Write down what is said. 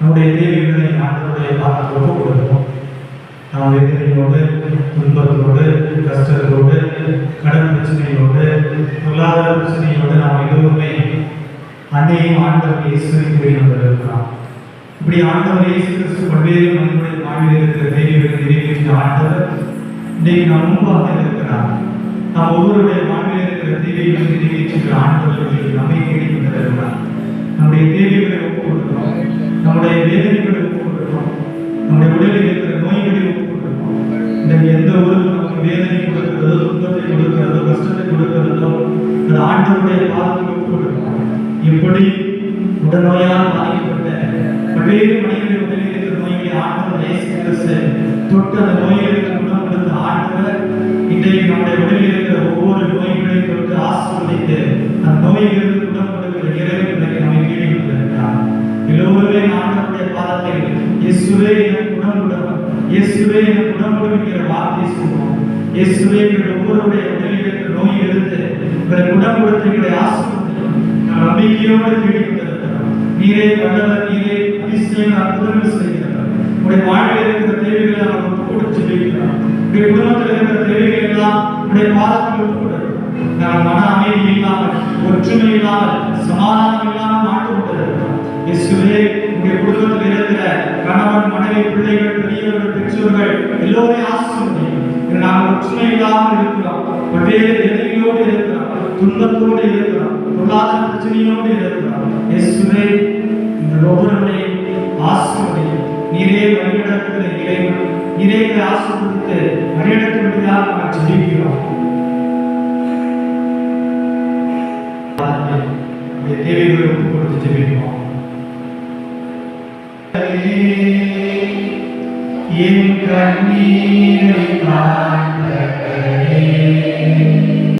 நம்முடைய தேவைகளை ஆண்டவருடைய பாதத்தில் ஒப்புக் கொடுப்போம். நாம் வேதனையோடு, துன்பத்தோடு, கஷ்டத்தோடு, கடன் பிரச்சனையோடு, பொருளாதார பிரச்சனையோடு நாம் எல்லோருமே அன்னையும் ஆண்டவர் இயேசுவை கூறி வந்திருக்கிறோம். இப்படி ஆண்டவர் இயேசு கிறிஸ்து பல்வேறு மனிதனுடைய வாழ்வில் இருக்கிற தேவைகளை நிறைவேற்றிய ஆண்டவர் இன்றைக்கு நாம் முன்பாக இருக்கிறார். நாம் ஒவ்வொருடைய வாழ்வில் இருக்கிற தேவைகளை நிறைவேற்றுகிற ஆண்டவர்களுக்கு நம்பிக்கை இருக்கிறார். நம்முடைய தேவைகளை ஒப்புக் கொடுக்கிறோம், நம்முடைய வேதனைகளை ஒப்புக் கொடுக்கிறோம், நம்முடைய உடலில் இருக்கிற நோய்களை ஒப்புக் கொடுக்கிறோம். இன்றைக்கு எந்த ஒரு நமக்கு வேதனை கொடுக்கிறதோ, துன்பத்தை கொடுக்கிறதோ, கஷ்டத்தை கொடுக்கிறதோ அது ஆண்டவருடைய பாதத்தில் ஒப்புக் கொடுக்கிறோம். எப்படி உடல்நோயால் பாதிக்கப்பட்ட பல்வேறு மனிதர்கள் உடலில் இருக்கிற நோய்களை ஆண்டவர் இயேசு கிறிஸ்து தொட்டு அந்த நோய்களுக்கு குணம் கொடுத்த ஆண்டவர் இன்றைக்கு நம்முடைய உடலில் இருக்கிற ஒவ்வொரு நோய்களையும் தொட்டு ஆசீர்வதித்து அந்த நோய்களுக்கு குணம் கொடுக்கிற இறைவனை நம்மை கேள்விப்பட்டிருக்கிறார். எல்லோருமே ஆண்டவருடைய பாதத்தில் இயேசுவே எனக்கு குணம் கொடுக்கும், இயேசுவே எனக்கு குணம் கொடுக்கிற வார்த்தை சொல்லுவோம். இயேசுவே எங்கள் ஒவ்வொருடைய உடலில் இருக்கிற நோய் இருந்து உங்களை குணம் கொடுத்து எங்களை ஆசீர்வதிக்கும் நம்பிக்கையோடு கேள்விப்பட்டிருக்கிறோம். நீரே வல்லவர், நீரே அதிசயம் அற்புதங்கள் செய்கிறவர். உங்களுடைய வாழ்வில் இருக்கிற தேவைகளை நாம் ஒப்புக் கொடுத்து ஜெபிக்கிறோம். உங்களுடைய குடும்பத்தில் இருக்கிற தேவைகள் எல்லாம் உங்களுடைய பாதத்தில் ஒப்புக் கொடுக்கிறோம். நாங்கள் மன அமைதி இல்லாமல், ஒற்றுமை இல்லாமல், சமாதானம் இல்லாமல் மாட்டு கொண்டிருக்கிறோம். இயேசுவே உங்களுடைய குடும்பத்தில் இருக்கிற கணவன், மனைவி, பிள்ளைகள், பெரியவர்கள், பெற்றோர்கள் எல்லோரையும் ஆசீர்வதியும். நாங்கள் ஒற்றுமை இல்லாமல் இருக்கிறோம், பல்வேறு எதிரிகளோடு இருக்கிறோம், துன்பத்தோடு இருக்கிறோம், பொருளாதார பிரச்சனையோடு இருக்கிறோம். இயேசுவே இந்த ஒவ்வொருவரையும் ஆசீர்வதியும். நீரே வழிநடத்துகிற இறைவன், நீரே ஆசீர்வதித்து வழிநடத்துவதாக நாம் ஜெபிக்கிறோம். தேவைகளை ஒப்புக் கொடுத்து ஜெபிக்கிறோம். என் கண்ணீரை